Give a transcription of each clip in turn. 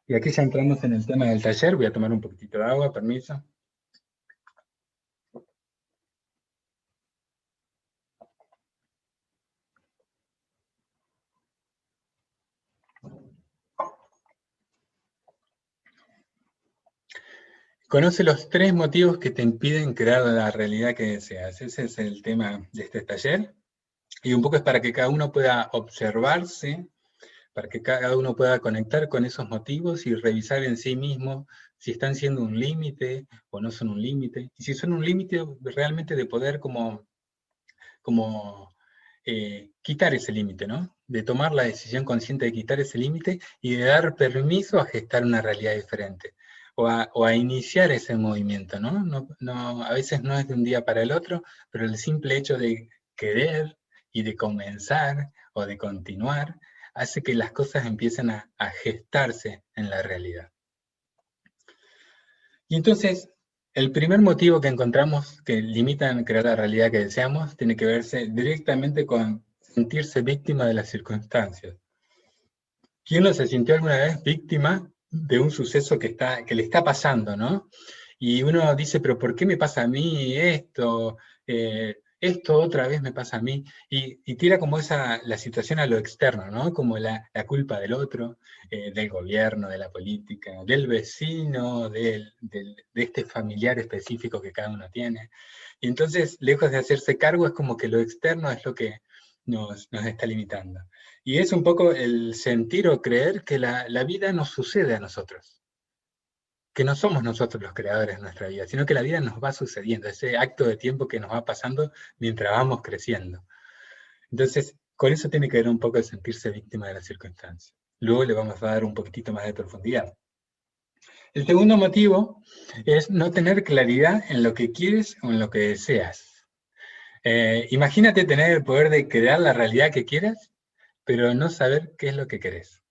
Y aquí ya entramos en el tema del taller. Voy a tomar un poquitito de agua, permiso. Conoce los 3 motivos que te impiden crear la realidad que deseas. Ese es el tema de este taller. Y un poco es para que cada uno pueda observarse, para que cada uno pueda conectar con esos motivos y revisar en sí mismo si están siendo un límite o no son un límite. Y si son un límite, realmente de poder quitar ese límite, ¿no? De tomar la decisión consciente de quitar ese límite y de dar permiso a gestar una realidad diferente. O a iniciar ese movimiento, ¿no? A veces no es de un día para el otro, pero el simple hecho de querer y de comenzar o de continuar hace que las cosas empiecen a gestarse en la realidad. Y entonces, el primer motivo que encontramos que limita en crear la realidad que deseamos tiene que verse directamente con sentirse víctima de las circunstancias. ¿Quién no se sintió alguna vez víctima de un suceso que le está pasando, ¿no? Y uno dice, pero ¿por qué me pasa a mí esto? Esto otra vez me pasa a mí. Y tira como la situación a lo externo, ¿no? Como la culpa del otro, del gobierno, de la política, del vecino, de este familiar específico que cada uno tiene. Y entonces, lejos de hacerse cargo, es como que lo externo es lo que nos está limitando. Y es un poco el sentir o creer que la vida nos sucede a nosotros, que no somos nosotros los creadores de nuestra vida, sino que la vida nos va sucediendo, ese acto de tiempo que nos va pasando mientras vamos creciendo. Entonces, con eso tiene que ver un poco el sentirse víctima de las circunstancias. Luego le vamos a dar un poquitito más de profundidad. El segundo motivo es no tener claridad en lo que quieres o en lo que deseas. Imagínate tener el poder de crear la realidad que quieras, pero no saber qué es lo que querés.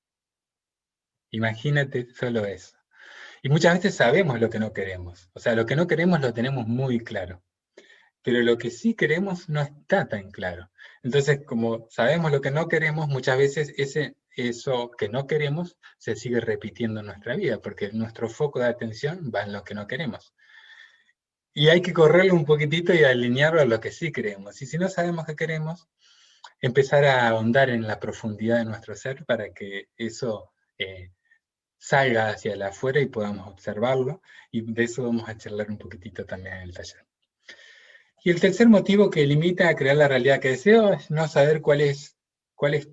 Imagínate solo eso. Y muchas veces sabemos lo que no queremos. O sea, lo que no queremos lo tenemos muy claro. Pero lo que sí queremos no está tan claro. Entonces, como sabemos lo que no queremos, muchas veces eso que no queremos se sigue repitiendo en nuestra vida, porque nuestro foco de atención va en lo que no queremos. Y hay que correrlo un poquitito y alinearlo a lo que sí queremos. Y si no sabemos qué queremos, empezar a ahondar en la profundidad de nuestro ser para que eso salga hacia el afuera y podamos observarlo, y de eso vamos a charlar un poquitito también en el taller. Y el tercer motivo que limita a crear la realidad que deseo es no saber cuál es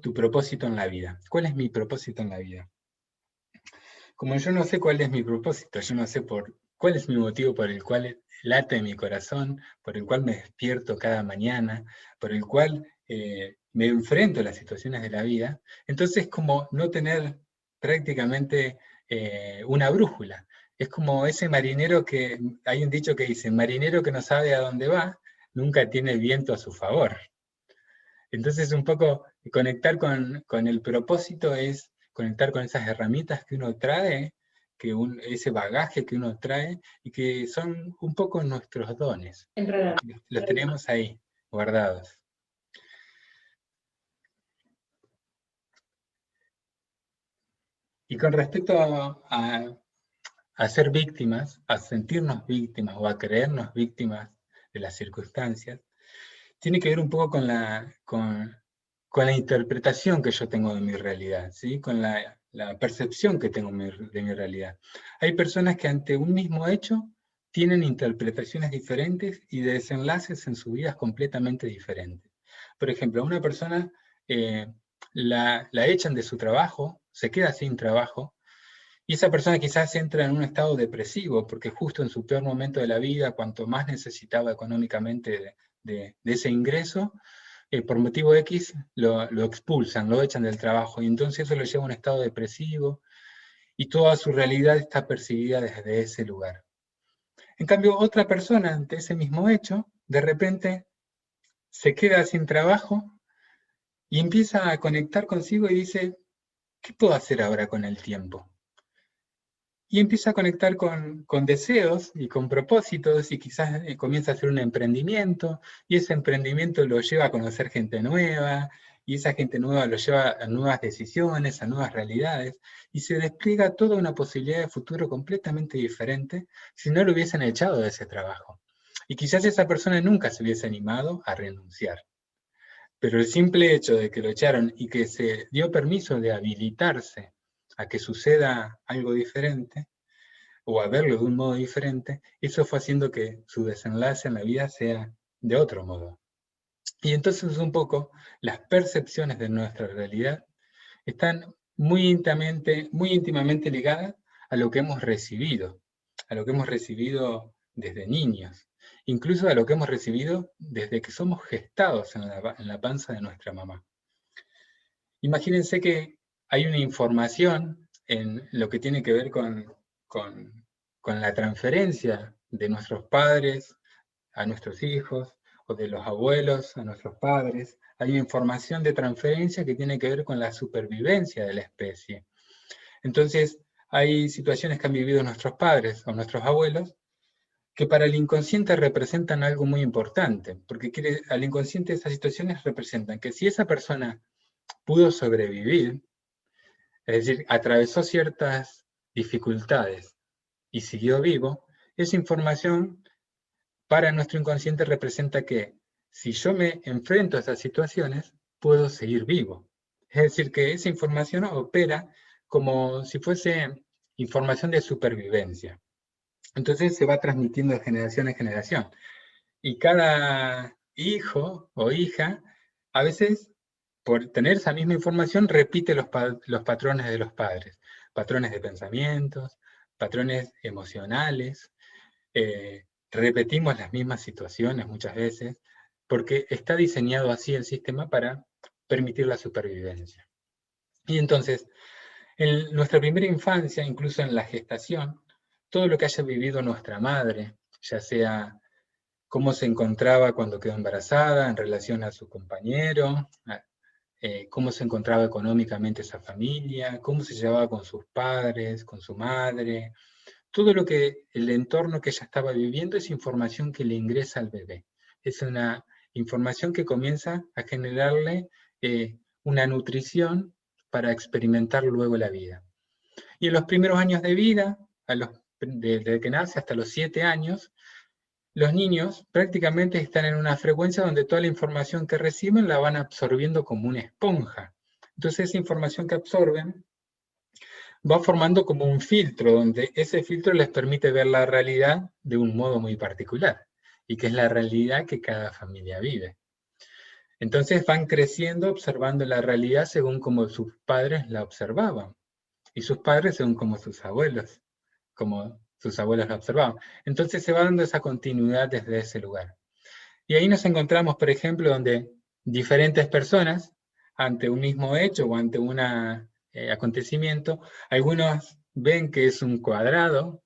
tu propósito en la vida. ¿Cuál es mi propósito en la vida? Como yo no sé cuál es mi propósito, yo no sé cuál es mi motivo por el cual late mi corazón, por el cual me despierto cada mañana, por el cual me enfrento a las situaciones de la vida, entonces como no tener prácticamente una brújula. Es como ese marinero hay un dicho que dice, marinero que no sabe a dónde va, nunca tiene viento a su favor. Entonces un poco conectar con el propósito es conectar con esas herramientas que uno trae, ese bagaje que uno trae, y que son un poco nuestros dones. Los tenemos ahí, guardados. Y con respecto a ser víctimas, a sentirnos víctimas o a creernos víctimas de las circunstancias, tiene que ver un poco con la interpretación que yo tengo de mi realidad, ¿sí? Con la percepción que tengo de mi realidad. Hay personas que ante un mismo hecho tienen interpretaciones diferentes y desenlaces en sus vidas completamente diferentes. Por ejemplo, a una persona la echan de su trabajo, se queda sin trabajo, y esa persona quizás entra en un estado depresivo, porque justo en su peor momento de la vida, cuanto más necesitaba económicamente de ese ingreso, por motivo X lo expulsan, lo echan del trabajo, y entonces eso lo lleva a un estado depresivo, y toda su realidad está percibida desde ese lugar. En cambio, otra persona ante ese mismo hecho, de repente se queda sin trabajo y empieza a conectar consigo y dice, ¿qué puedo hacer ahora con el tiempo? Y empieza a conectar con deseos y con propósitos, y quizás comienza a hacer un emprendimiento, y ese emprendimiento lo lleva a conocer gente nueva, y esa gente nueva lo lleva a nuevas decisiones, a nuevas realidades, y se despliega toda una posibilidad de futuro completamente diferente si no lo hubiesen echado de ese trabajo. Y quizás esa persona nunca se hubiese animado a renunciar. Pero el simple hecho de que lo echaron y que se dio permiso de habilitarse a que suceda algo diferente, o a verlo de un modo diferente, eso fue haciendo que su desenlace en la vida sea de otro modo. Y entonces un poco las percepciones de nuestra realidad están muy íntimamente ligadas a lo que hemos recibido, desde niños, incluso a lo que hemos recibido desde que somos gestados en la panza de nuestra mamá. Imagínense que hay una información en lo que tiene que ver con la transferencia de nuestros padres a nuestros hijos, o de los abuelos a nuestros padres. Hay una información de transferencia que tiene que ver con la supervivencia de la especie. Entonces, hay situaciones que han vivido nuestros padres o nuestros abuelos que para el inconsciente representan algo muy importante, porque al inconsciente esas situaciones representan que si esa persona pudo sobrevivir, es decir, atravesó ciertas dificultades y siguió vivo, esa información para nuestro inconsciente representa que si yo me enfrento a esas situaciones, puedo seguir vivo. Es decir, que esa información opera como si fuese información de supervivencia. Entonces se va transmitiendo de generación en generación. Y cada hijo o hija, a veces, por tener esa misma información, repite los patrones de los padres. Patrones de pensamientos, patrones emocionales, repetimos las mismas situaciones muchas veces, porque está diseñado así el sistema para permitir la supervivencia. Y entonces, en nuestra primera infancia, incluso en la gestación, todo lo que haya vivido nuestra madre, ya sea cómo se encontraba cuando quedó embarazada en relación a su compañero, cómo se encontraba económicamente esa familia, cómo se llevaba con sus padres, con su madre, todo lo que el entorno que ella estaba viviendo es información que le ingresa al bebé. Es una información que comienza a generarle una nutrición para experimentar luego la vida. Y en los primeros años de vida, desde que nace hasta los 7 años, los niños prácticamente están en una frecuencia donde toda la información que reciben la van absorbiendo como una esponja. Entonces esa información que absorben va formando como un filtro, donde ese filtro les permite ver la realidad de un modo muy particular, y que es la realidad que cada familia vive. Entonces van creciendo observando la realidad según como sus padres la observaban, y sus padres según como sus abuelos la observaban. Entonces se va dando esa continuidad desde ese lugar. Y ahí nos encontramos, por ejemplo, donde diferentes personas, ante un mismo hecho o ante un acontecimiento, algunos ven que es un cuadrado,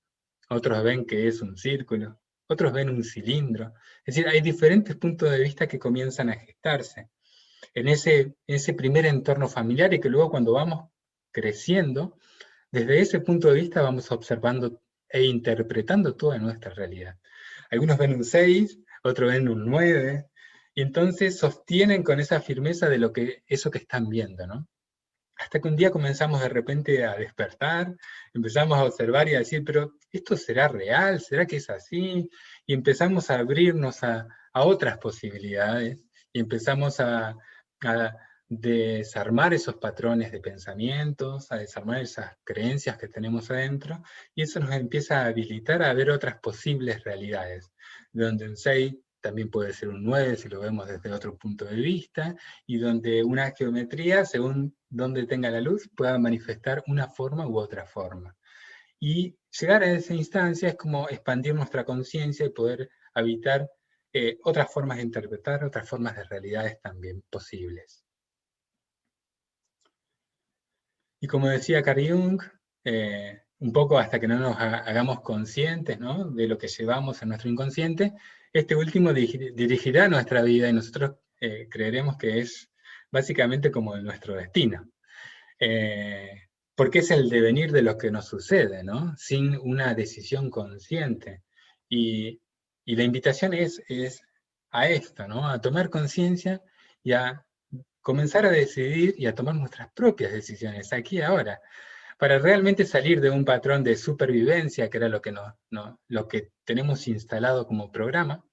otros ven que es un círculo, otros ven un cilindro. Es decir, hay diferentes puntos de vista que comienzan a gestarse en ese primer entorno familiar y que luego cuando vamos creciendo, desde ese punto de vista vamos observando e interpretando toda nuestra realidad. Algunos ven un 6, otros ven un 9, y entonces sostienen con esa firmeza de eso que están viendo, ¿no? Hasta que un día comenzamos de repente a despertar, empezamos a observar y a decir, pero ¿esto será real? ¿Será que es así? Y empezamos a abrirnos a otras posibilidades y empezamos a desarmar esos patrones de pensamientos, a desarmar esas creencias que tenemos adentro, y eso nos empieza a habilitar a ver otras posibles realidades, donde un 6 también puede ser un 9 si lo vemos desde otro punto de vista, y donde una geometría, según donde tenga la luz, pueda manifestar una forma u otra forma. Y llegar a esa instancia es como expandir nuestra conciencia y poder habitar otras formas de interpretar, otras formas de realidades también posibles. Y como decía Carl Jung, un poco hasta que no nos hagamos conscientes, ¿no?, de lo que llevamos en nuestro inconsciente, este último dirigirá nuestra vida y nosotros creeremos que es básicamente como nuestro destino. Porque es el devenir de lo que nos sucede, ¿no?, sin una decisión consciente. Y la invitación es a esto, ¿no?, a tomar conciencia y a comenzar a decidir y a tomar nuestras propias decisiones, aquí y ahora, para realmente salir de un patrón de supervivencia, que era lo que tenemos instalado como programa.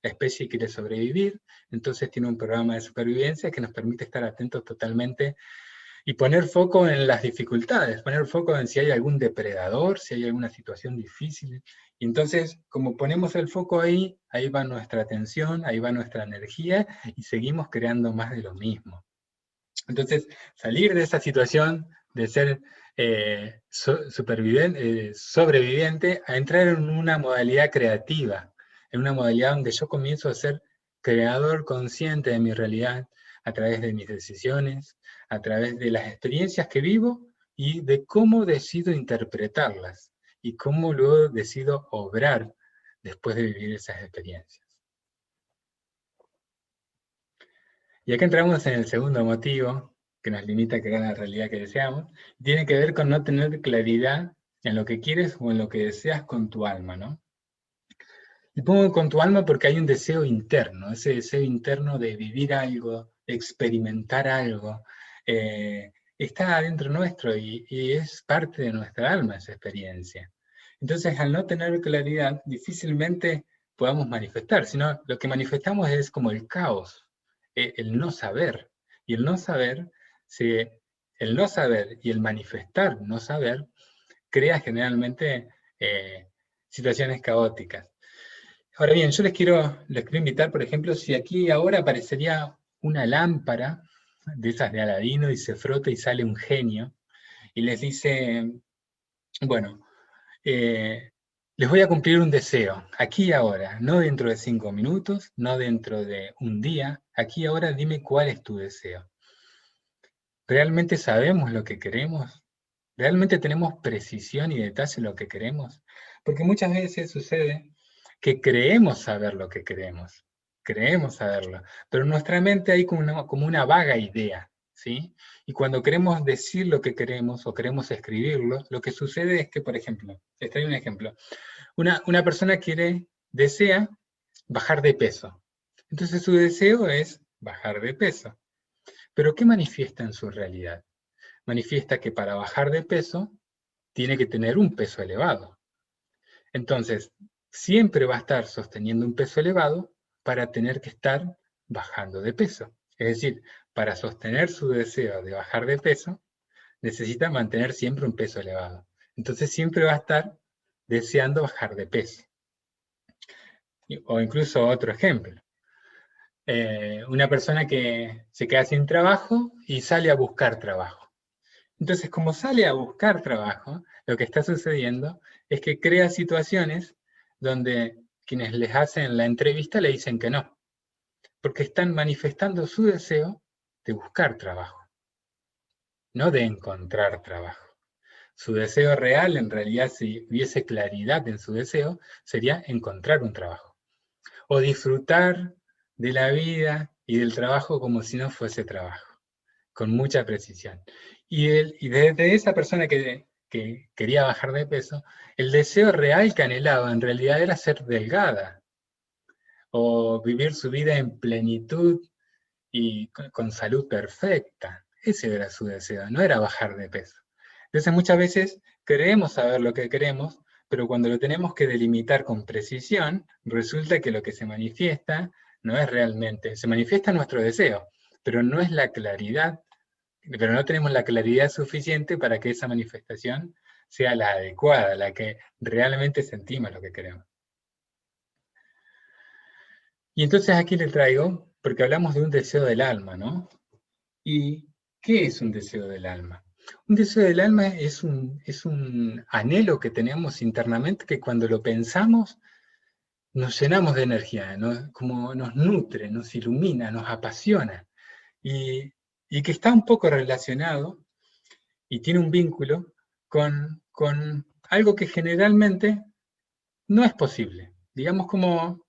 La especie quiere sobrevivir, entonces tiene un programa de supervivencia que nos permite estar atentos totalmente y poner foco en las dificultades, poner foco en si hay algún depredador, si hay alguna situación difícil. Y entonces, como ponemos el foco ahí, ahí va nuestra atención, ahí va nuestra energía y seguimos creando más de lo mismo. Entonces, salir de esa situación de ser sobreviviente a entrar en una modalidad creativa, en una modalidad donde yo comienzo a ser creador consciente de mi realidad a través de mis decisiones, a través de las experiencias que vivo y de cómo decido interpretarlas y cómo luego decido obrar después de vivir esas experiencias. Y acá entramos en el segundo motivo que nos limita a crear la realidad que deseamos. Tiene que ver con no tener claridad en lo que quieres o en lo que deseas con tu alma, ¿no? Y pongo con tu alma porque hay un deseo interno, ese deseo interno de vivir algo, de experimentar algo, está adentro nuestro y es parte de nuestra alma esa experiencia. Entonces, al no tener claridad, difícilmente podamos manifestar, sino lo que manifestamos es como el caos, el no saber. Y el no saber, el no saber y el manifestar no saber, crea generalmente situaciones caóticas. Ahora bien, yo les quiero invitar, por ejemplo, si aquí ahora aparecería una lámpara de esas de Aladino y se frota y sale un genio y les dice, bueno, les voy a cumplir un deseo, aquí y ahora, no dentro de 5 minutos, no dentro de un día, aquí y ahora dime cuál es tu deseo. ¿Realmente sabemos lo que queremos? ¿Realmente tenemos precisión y detalle en lo que queremos? Porque muchas veces sucede que creemos saber lo que queremos, creemos saberlo, pero en nuestra mente hay como una vaga idea, ¿sí? Y cuando queremos decir lo que queremos o queremos escribirlo, lo que sucede es que, por ejemplo, les traigo un ejemplo, una persona desea bajar de peso. Entonces su deseo es bajar de peso. Pero ¿qué manifiesta en su realidad? Manifiesta que para bajar de peso tiene que tener un peso elevado. Entonces, siempre va a estar sosteniendo un peso elevado para tener que estar bajando de peso. Es decir, para sostener su deseo de bajar de peso, necesita mantener siempre un peso elevado. Entonces, siempre va a estar deseando bajar de peso. O incluso otro ejemplo. Una persona que se queda sin trabajo y sale a buscar trabajo. Entonces, como sale a buscar trabajo, lo que está sucediendo es que crea situaciones donde quienes les hacen la entrevista le dicen que no, porque están manifestando su deseo de buscar trabajo, no de encontrar trabajo. Su deseo real, en realidad, si hubiese claridad en su deseo, sería encontrar un trabajo, o disfrutar de la vida y del trabajo como si no fuese trabajo, con mucha precisión. Y desde esa persona que quería bajar de peso, el deseo real que anhelaba en realidad era ser delgada o vivir su vida en plenitud y con salud perfecta. Ese era su deseo, no era bajar de peso. Entonces muchas veces creemos saber lo que queremos, pero cuando lo tenemos que delimitar con precisión, resulta que lo que se manifiesta no es realmente, se manifiesta nuestro deseo, pero no es la claridad, pero no tenemos la claridad suficiente para que esa manifestación sea la adecuada, la que realmente sentimos lo que queremos. Y entonces aquí le traigo, porque hablamos de un deseo del alma, ¿no? ¿Y qué es un deseo del alma? Un deseo del alma es un anhelo que tenemos internamente que cuando lo pensamos nos llenamos de energía, ¿no? Como nos nutre, nos ilumina, nos apasiona. Y que está un poco relacionado y tiene un vínculo con algo que generalmente no es posible. Digamos como,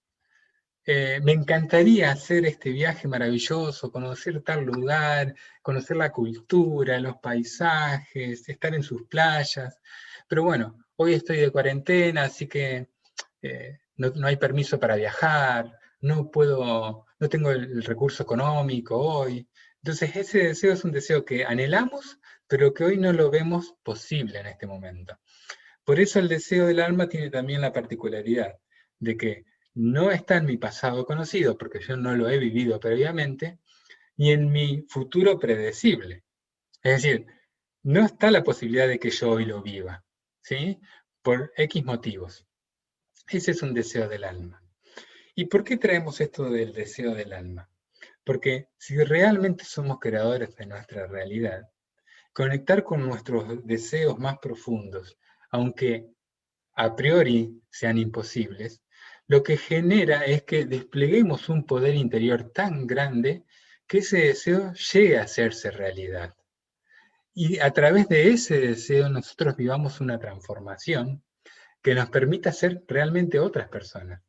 me encantaría hacer este viaje maravilloso, conocer tal lugar, conocer la cultura, los paisajes, estar en sus playas, pero bueno, hoy estoy de cuarentena, así que no hay permiso para viajar, no tengo el recurso económico hoy, Entonces ese deseo es un deseo que anhelamos, pero que hoy no lo vemos posible en este momento. Por eso el deseo del alma tiene también la particularidad de que no está en mi pasado conocido, porque yo no lo he vivido previamente, ni en mi futuro predecible. Es decir, no está la posibilidad de que yo hoy lo viva, ¿sí? Por X motivos. Ese es un deseo del alma. ¿Y por qué traemos esto del deseo del alma? Porque si realmente somos creadores de nuestra realidad, conectar con nuestros deseos más profundos, aunque a priori sean imposibles, lo que genera es que despleguemos un poder interior tan grande que ese deseo llegue a hacerse realidad. Y a través de ese deseo nosotros vivamos una transformación que nos permita ser realmente otras personas.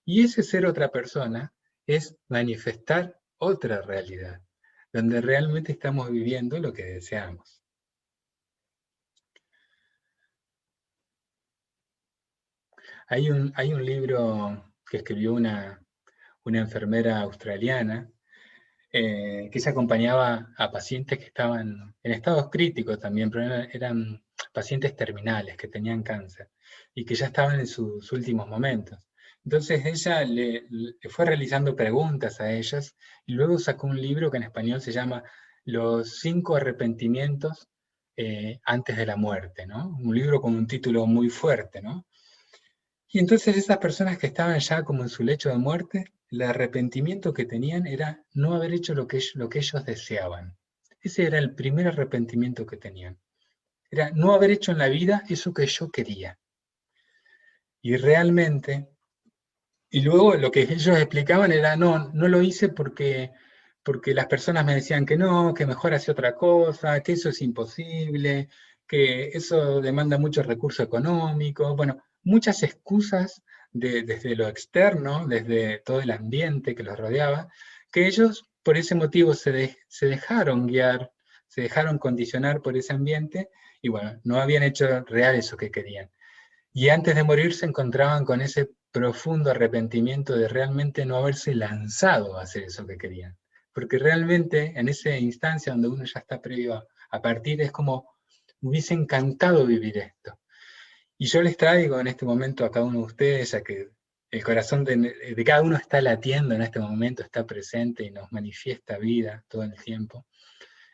Y ese ser otra persona es manifestar otra realidad, donde realmente estamos viviendo lo que deseamos. Hay un libro que escribió una enfermera australiana que se acompañaba a pacientes que estaban en estados críticos también, pero eran pacientes terminales que tenían cáncer y que ya estaban en sus últimos momentos. Entonces ella le fue realizando preguntas a ellas y luego sacó un libro que en español se llama Los 5 arrepentimientos antes de la muerte, ¿no? Un libro con un título muy fuerte, ¿no? Y entonces esas personas que estaban ya como en su lecho de muerte, el arrepentimiento que tenían era no haber hecho lo que ellos deseaban. Ese era el primer arrepentimiento que tenían. Era no haber hecho en la vida eso que yo quería. Y realmente, y luego lo que ellos explicaban era, no lo hice porque las personas me decían que mejor hacía otra cosa, que eso es imposible, que eso demanda mucho recurso económico, bueno, muchas excusas desde lo externo, desde todo el ambiente que los rodeaba, que ellos por ese motivo se dejaron guiar, se dejaron condicionar por ese ambiente y bueno, no habían hecho real eso que querían. Y antes de morir se encontraban con ese profundo arrepentimiento de realmente no haberse lanzado a hacer eso que querían. Porque realmente en esa instancia donde uno ya está previo a partir es como, me hubiese encantado vivir esto. Y yo les traigo en este momento a cada uno de ustedes, ya que el corazón de cada uno está latiendo en este momento, está presente y nos manifiesta vida todo el tiempo,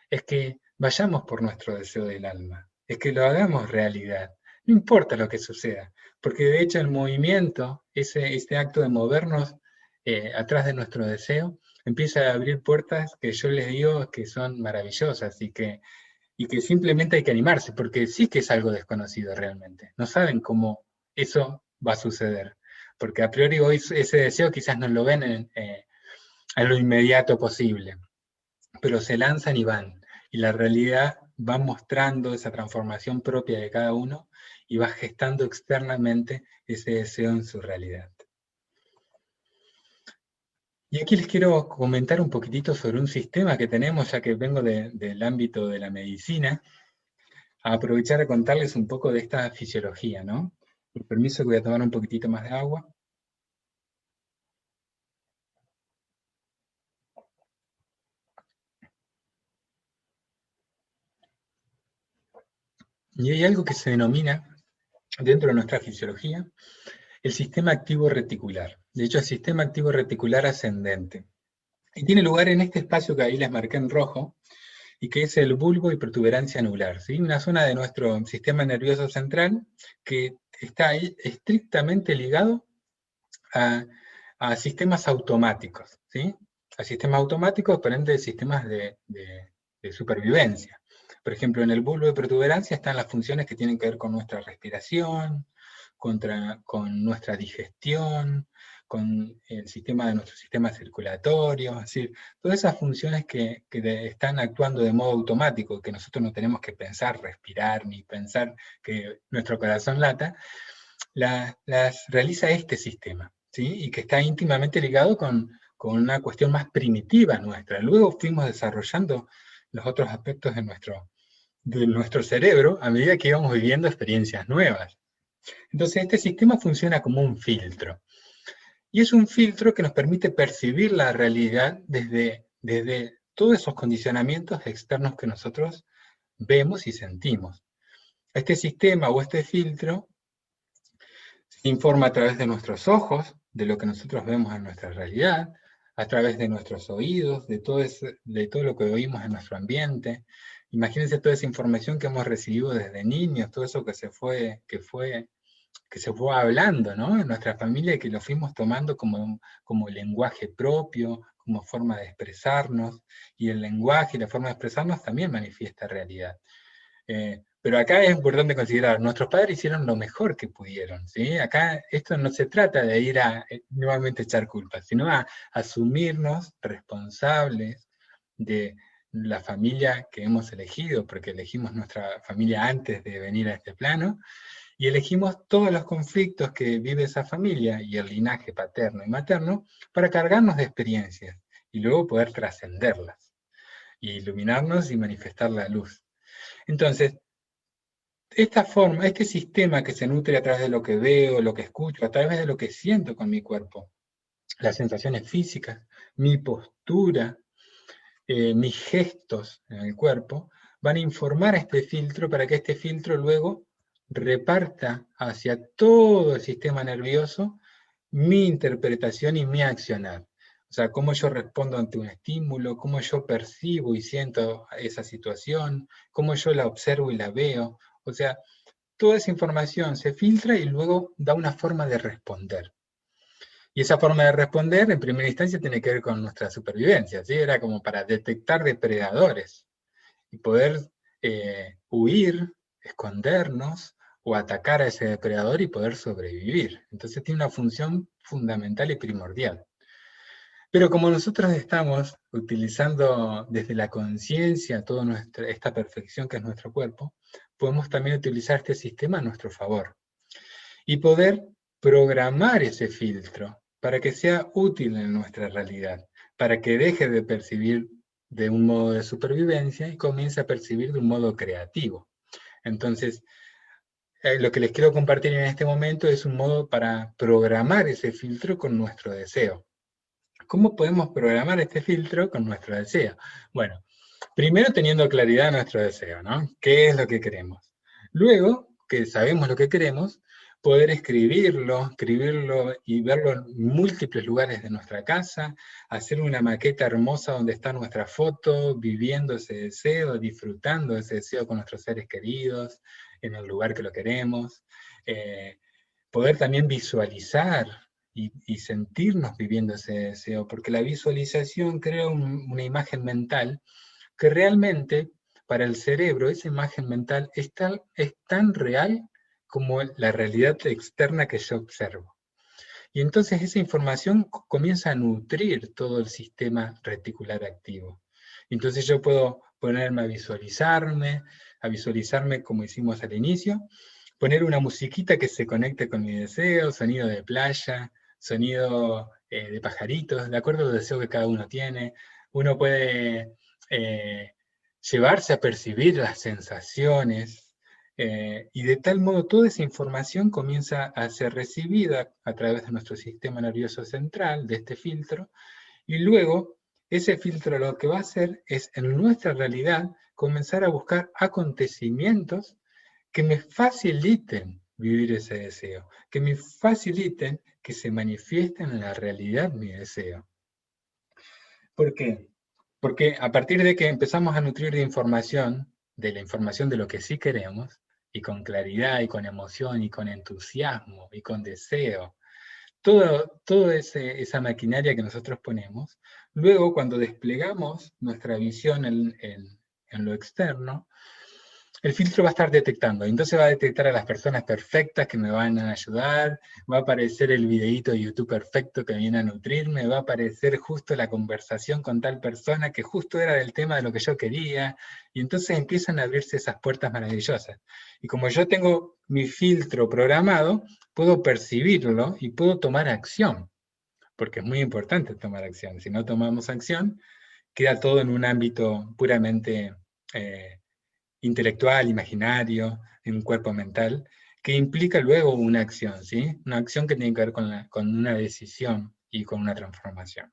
es que vayamos por nuestro deseo del alma, es que lo hagamos realidad, no importa lo que suceda, porque de hecho el movimiento, este acto de movernos atrás de nuestro deseo, empieza a abrir puertas que yo les digo que son maravillosas y que simplemente hay que animarse, porque sí que es algo desconocido realmente, no saben cómo eso va a suceder, porque a priori hoy ese deseo quizás no lo ven en lo inmediato posible, pero se lanzan y van. Y la realidad va mostrando esa transformación propia de cada uno y va gestando externamente ese deseo en su realidad. Y aquí les quiero comentar un poquitito sobre un sistema que tenemos, ya que vengo del ámbito de la medicina, a aprovechar a contarles un poco de esta fisiología, ¿no? Por permiso que voy a tomar un poquitito más de agua. Y hay algo que se denomina, dentro de nuestra fisiología, el sistema activo reticular. De hecho, el sistema activo reticular ascendente. Y tiene lugar en este espacio que ahí les marqué en rojo, y que es el bulbo y protuberancia anular, ¿sí? Una zona de nuestro sistema nervioso central que está ahí estrictamente ligado a, a sistemas automáticos, ¿sí? A sistemas automáticos, por ende, sistemas de supervivencia. Por ejemplo, en el bulbo de protuberancia están las funciones que tienen que ver con nuestra respiración, con nuestra digestión, con el sistema de nuestro sistema circulatorio, es decir, todas esas funciones que están actuando de modo automático, que nosotros no tenemos que pensar, respirar, ni pensar que nuestro corazón lata, las realiza este sistema, ¿sí? Y que está íntimamente ligado con una cuestión más primitiva nuestra. Luego fuimos desarrollando los otros aspectos de nuestro cerebro a medida que íbamos viviendo experiencias nuevas. Entonces este sistema funciona como un filtro. Y es un filtro que nos permite percibir la realidad desde todos esos condicionamientos externos que nosotros vemos y sentimos. Este sistema o este filtro se informa a través de nuestros ojos, de lo que nosotros vemos en nuestra realidad, a través de nuestros oídos, de todo lo que oímos en nuestro ambiente. Imagínense toda esa información que hemos recibido desde niños, todo eso que se fue hablando, ¿no? En nuestra familia, y que lo fuimos tomando como lenguaje propio, como forma de expresarnos, y el lenguaje y la forma de expresarnos también manifiesta realidad. Pero acá es importante considerar, nuestros padres hicieron lo mejor que pudieron, ¿sí? Acá esto no se trata de ir a nuevamente echar culpas, sino a asumirnos responsables de la familia que hemos elegido, porque elegimos nuestra familia antes de venir a este plano, y elegimos todos los conflictos que vive esa familia y el linaje paterno y materno para cargarnos de experiencias y luego poder trascenderlas, y iluminarnos y manifestar la luz. Entonces, esta forma, este sistema que se nutre a través de lo que veo, lo que escucho, a través de lo que siento con mi cuerpo, las sensaciones físicas, mi postura, mis gestos en el cuerpo, van a informar a este filtro para que este filtro luego reparta hacia todo el sistema nervioso mi interpretación y mi accionar. O sea, cómo yo respondo ante un estímulo, cómo yo percibo y siento esa situación, cómo yo la observo y la veo. O sea, toda esa información se filtra y luego da una forma de responder. Y esa forma de responder, en primera instancia, tiene que ver con nuestra supervivencia, ¿sí? Era como para detectar depredadores y poder huir, escondernos o atacar a ese depredador y poder sobrevivir. Entonces tiene una función fundamental y primordial. Pero como nosotros estamos utilizando desde la conciencia toda esta perfección que es nuestro cuerpo, podemos también utilizar este sistema a nuestro favor y poder programar ese filtro para que sea útil en nuestra realidad, para que deje de percibir de un modo de supervivencia y comience a percibir de un modo creativo. Entonces, lo que les quiero compartir en este momento es un modo para programar ese filtro con nuestro deseo. ¿Cómo podemos programar este filtro con nuestro deseo? Bueno, primero teniendo claridad de nuestro deseo, ¿no? ¿Qué es lo que queremos? Luego, que sabemos lo que queremos, poder escribirlo y verlo en múltiples lugares de nuestra casa, hacer una maqueta hermosa donde está nuestra foto, viviendo ese deseo, disfrutando ese deseo con nuestros seres queridos, en el lugar que lo queremos. Poder también visualizar y sentirnos viviendo ese deseo, porque la visualización crea una imagen mental que realmente para el cerebro esa imagen mental es tan real como la realidad externa que yo observo. Y entonces esa información comienza a nutrir todo el sistema reticular activo. Entonces yo puedo ponerme a visualizarme como hicimos al inicio, poner una musiquita que se conecte con mi deseo, sonido de playa, sonido de pajaritos, de acuerdo al deseo que cada uno tiene. Uno puede llevarse a percibir las sensaciones, y de tal modo toda esa información comienza a ser recibida a través de nuestro sistema nervioso central, de este filtro, y luego ese filtro lo que va a hacer es en nuestra realidad comenzar a buscar acontecimientos que me faciliten vivir ese deseo, que me faciliten que se manifiesten en la realidad mi deseo. ¿Por qué? Porque a partir de que empezamos a nutrir de la información de lo que sí queremos, y con claridad, y con emoción, y con entusiasmo, y con deseo, toda esa maquinaria que nosotros ponemos, luego cuando desplegamos nuestra visión en lo externo, el filtro va a estar detectando, entonces va a detectar a las personas perfectas que me van a ayudar, va a aparecer el videíto de YouTube perfecto que viene a nutrirme, va a aparecer justo la conversación con tal persona que justo era del tema de lo que yo quería, y entonces empiezan a abrirse esas puertas maravillosas. Y como yo tengo mi filtro programado, puedo percibirlo y puedo tomar acción, porque es muy importante tomar acción. Si no tomamos acción, queda todo en un ámbito puramente intelectual, imaginario, en un cuerpo mental, que implica luego una acción, ¿sí? Una acción que tiene que ver con una decisión y con una transformación.